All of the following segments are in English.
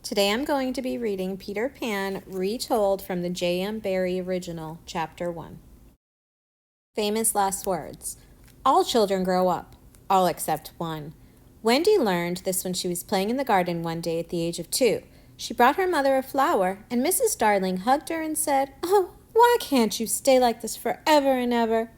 Today I'm going to be reading Peter Pan retold from the J.M. Barrie original, Chapter 1. Famous last words. All children grow up, all except one. Wendy learned this when she was playing in the garden one day at the age of 2. She brought her mother a flower, and Mrs. Darling hugged her and said, "Oh, why can't you stay like this forever and ever?"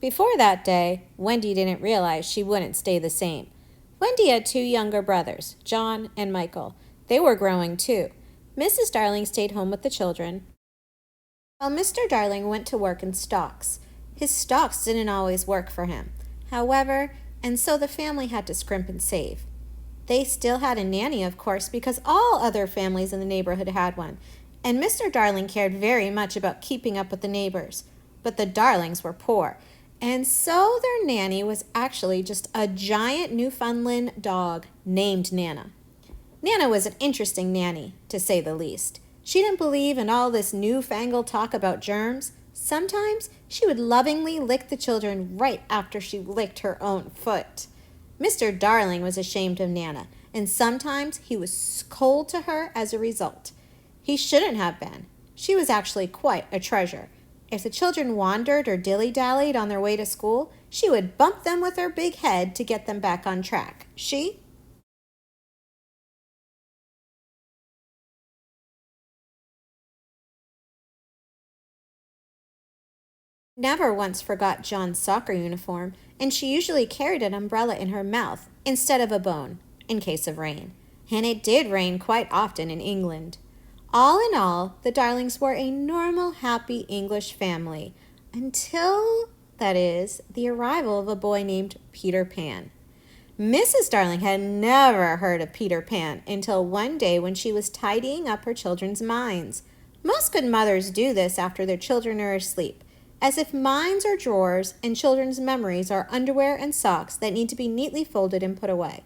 Before that day, Wendy didn't realize she wouldn't stay the same. Wendy had 2 younger brothers, John and Michael. They were growing too. Mrs. Darling stayed home with the children, while Mr. Darling went to work in stocks. His stocks didn't always work for him, however, and so the family had to scrimp and save. They still had a nanny, of course, because all other families in the neighborhood had one, and Mr. Darling cared very much about keeping up with the neighbors. But the Darlings were poor, and so their nanny was actually just a giant Newfoundland dog named Nana. Nana was an interesting nanny, to say the least. She didn't believe in all this newfangled talk about germs. Sometimes she would lovingly lick the children right after she licked her own foot. Mr. Darling was ashamed of Nana, and sometimes he was cold to her as a result. He shouldn't have been. She was actually quite a treasure. If the children wandered or dilly-dallied on their way to school, she would bump them with her big head to get them back on track. She never once forgot John's soccer uniform, and she usually carried an umbrella in her mouth instead of a bone, in case of rain. And it did rain quite often in England. All in all, the Darlings were a normal, happy English family, until, that is, the arrival of a boy named Peter Pan. Mrs. Darling had never heard of Peter Pan until one day when she was tidying up her children's minds. Most good mothers do this after their children are asleep, as if minds are drawers and children's memories are underwear and socks that need to be neatly folded and put away.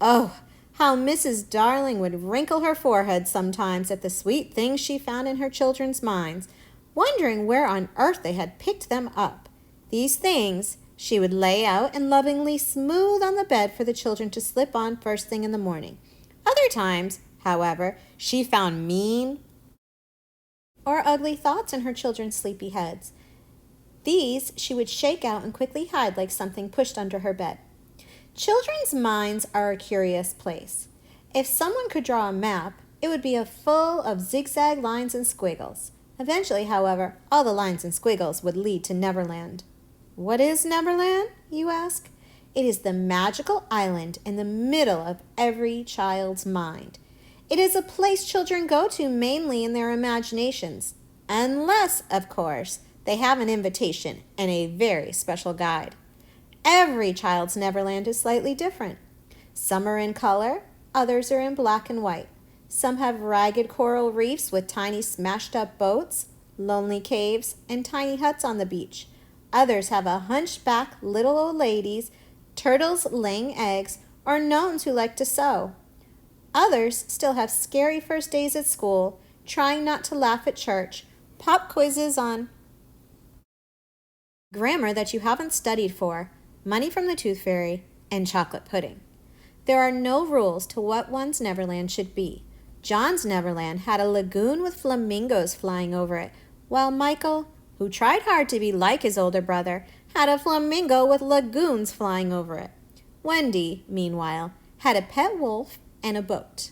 Oh, how Mrs. Darling would wrinkle her forehead sometimes at the sweet things she found in her children's minds, wondering where on earth they had picked them up. These things she would lay out and lovingly smooth on the bed for the children to slip on first thing in the morning. Other times, however, she found mean or ugly thoughts in her children's sleepy heads. These she would shake out and quickly hide like something pushed under her bed. Children's minds are a curious place. If someone could draw a map, it would be full of zigzag lines and squiggles. Eventually, however, all the lines and squiggles would lead to Neverland. What is Neverland, you ask? It is the magical island in the middle of every child's mind. It is a place children go to mainly in their imaginations, unless, of course, they have an invitation and a very special guide. Every child's Neverland is slightly different. Some are in color, others are in black and white. Some have ragged coral reefs with tiny smashed-up boats, lonely caves, and tiny huts on the beach. Others have a hunchback little old ladies, turtles laying eggs, or gnomes who like to sew. Others still have scary first days at school, trying not to laugh at church, pop quizzes on grammar that you haven't studied for, money from the tooth fairy, and chocolate pudding. There are no rules to what one's Neverland should be. John's Neverland had a lagoon with flamingos flying over it, while Michael, who tried hard to be like his older brother, had a flamingo with lagoons flying over it. Wendy, meanwhile, had a pet wolf and a boat.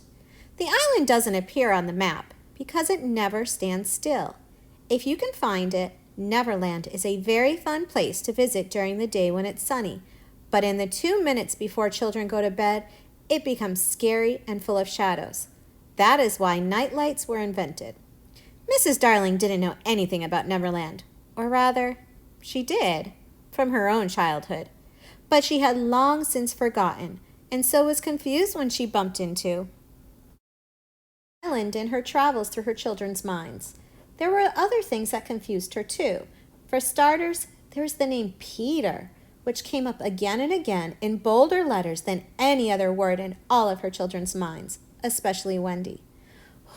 The island doesn't appear on the map because it never stands still. If you can find it, Neverland is a very fun place to visit during the day when it's sunny, but in the 2 minutes before children go to bed, it becomes scary and full of shadows. That is why night lights were invented. Mrs. Darling didn't know anything about Neverland, or rather, she did, from her own childhood, but she had long since forgotten, and so was confused when she bumped into the island in her travels through her children's minds. There were other things that confused her, too. For starters, there was the name Peter, which came up again and again in bolder letters than any other word in all of her children's minds, especially Wendy.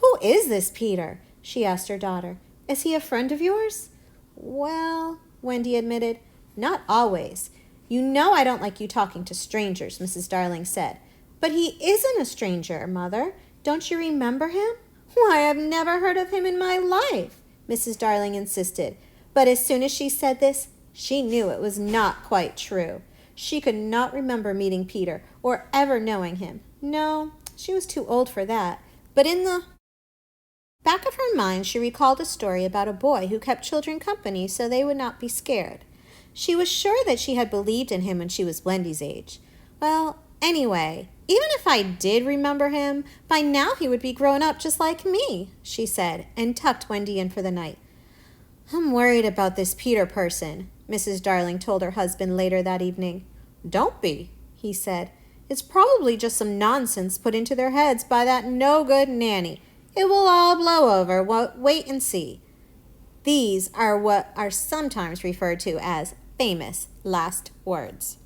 "Who is this Peter?" she asked her daughter. "Is he a friend of yours?" "Well," Wendy admitted, "not always. You know I don't like you talking to strangers," Mrs. Darling said. "But he isn't a stranger, Mother. Don't you remember him? Why, I've never heard of him in my life, Mrs. Darling insisted. But as soon as she said this, she knew it was not quite true. She could not remember meeting Peter or ever knowing him. No, she was too old for that. But in the back of her mind, she recalled a story about a boy who kept children company so they would not be scared. She was sure that she had believed in him when she was Wendy's age. Well, anyway, even if I did remember him, by now he would be grown up just like me, she said, and tucked Wendy in for the night. I'm worried about this Peter person, Mrs. Darling told her husband later that evening. Don't be, he said. It's probably just some nonsense put into their heads by that no-good nanny. It will all blow over. Wait and see. These are what are sometimes referred to as famous last words.